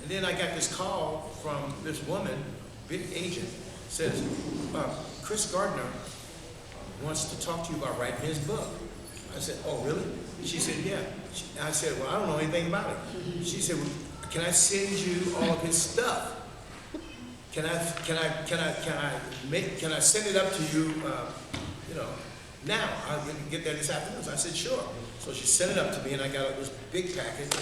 And then I got this call from this woman, big agent, says, Chris Gardner wants to talk to you about writing his book. I said, oh, really? She said, yeah. I said, well, I don't know anything about it. She said, well, can I send you all of his stuff? Can I send it up to you, now? I'll get there this afternoon. So I said, sure. So she sent it up to me, and I got this big package,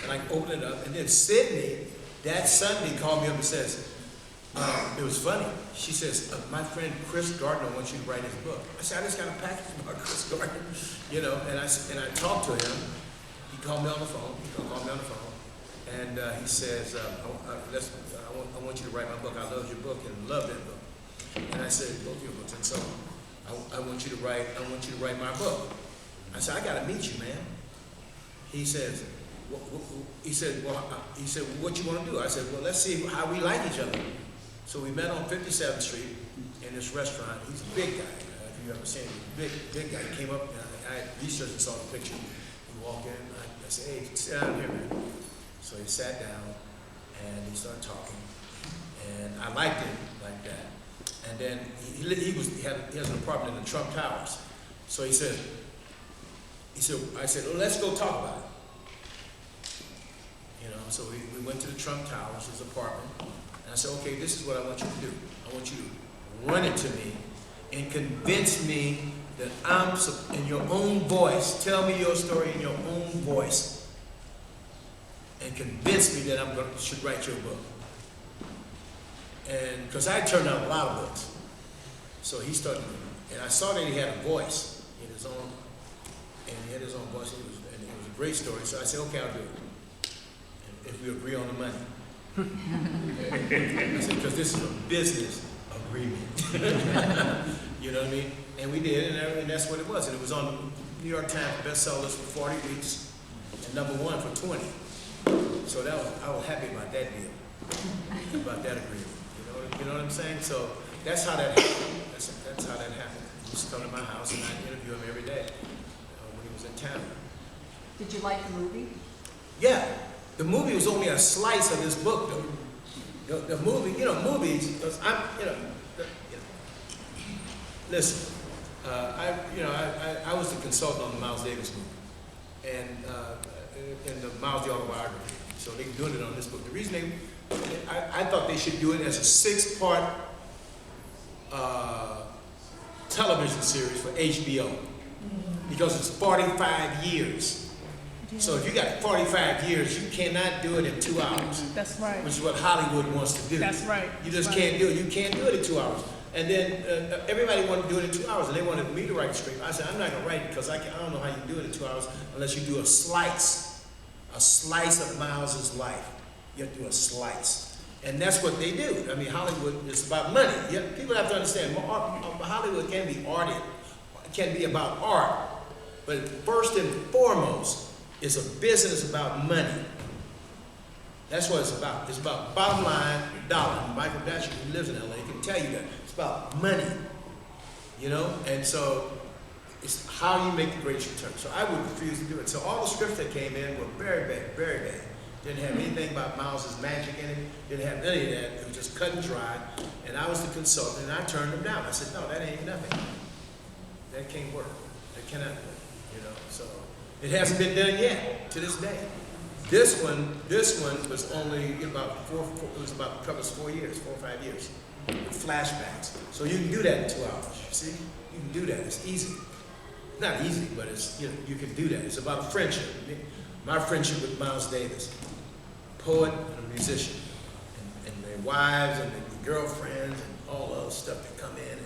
and I opened it up. And then Sydney, that Sunday, called me up and says, it was funny. She says, my friend Chris Gardner wants you to write his book. I said, I just got a package about Chris Gardner, and I talked to him. He called me on the phone. And he says, I want you to write my book. I love your book and love that book. And I said, both your books. And so I want you to write my book. I said, I got to meet you, man. He says, what you want to do? I said, well, let's see how we like each other. So we met on 57th Street in this restaurant. He's a big guy. If you've ever seen him, big guy. He came up, and I researched and saw the picture. He walked in, I said, hey, sit down here, man. So he sat down, and he started talking. And I liked him like that. And then he has an apartment in the Trump Towers. So I said, well, let's go talk about it. So we went to the Trump Towers, his apartment. And I said, okay, this is what I want you to do. I want you to run it to me and convince me that I'm, in your own voice, tell me your story in your own voice, and convince me that should write your book. And because I turned out a lot of books. So he started, and I saw that he had a voice in his own, and he had his own voice, and it was a great story. So I said, okay, I'll do it. And if we agree on the money. I said, because this is a business agreement. You know what I mean? And we did, and that's what it was. And it was on the New York Times bestseller list for 40 weeks, and #1 for 20. So I was happy about that deal, about that agreement. You know what I'm saying? So that's how that happened. That's how that happened. He used to come to my house, and I'd interview him every day when he was in town. Did you like the movie? Yeah. The movie was only a slice of this book, though. The movie, movies, because listen, I was the consultant on the Miles Davis movie, and the Miles the autobiography. So they're doing it on this book. The reason I thought they should do it as a 6-part television series for HBO, because it's 45 years. So if you got 45 years, you cannot do it in 2 hours. That's right. Which is what Hollywood wants to do. That's right. You just can't do it. You can't do it in 2 hours. And then everybody wanted to do it in 2 hours, and they wanted me to write the script. I said, I'm not going to write it because I don't know how you do it in 2 hours unless you do a slice of Miles's life. You have to do a slice. And that's what they do. I mean, Hollywood is about money. People have to understand, Hollywood can be about art. But first and foremost, it's a business about money. That's what it's about. It's about bottom line dollar. Michael Batcher, who lives in LA, can tell you that. It's about money, And so it's how you make the greatest return. So I would refuse to do it. So all the scripts that came in were very bad, very bad. Didn't have anything about Miles's magic in it. Didn't have any of that. It was just cut and dry. And I was the consultant, and I turned them down. I said, no, that ain't nothing. That can't work. That cannot work. So it hasn't been done yet to this day. This one was only covers 4 years, 4 or 5 years, with flashbacks. So you can do that in 2 hours. See, you can do that. It's easy. Not easy, but it's you can do that. It's about friendship. My friendship with Miles Davis, poet and a musician, and their wives and their girlfriends and all the other stuff that come in.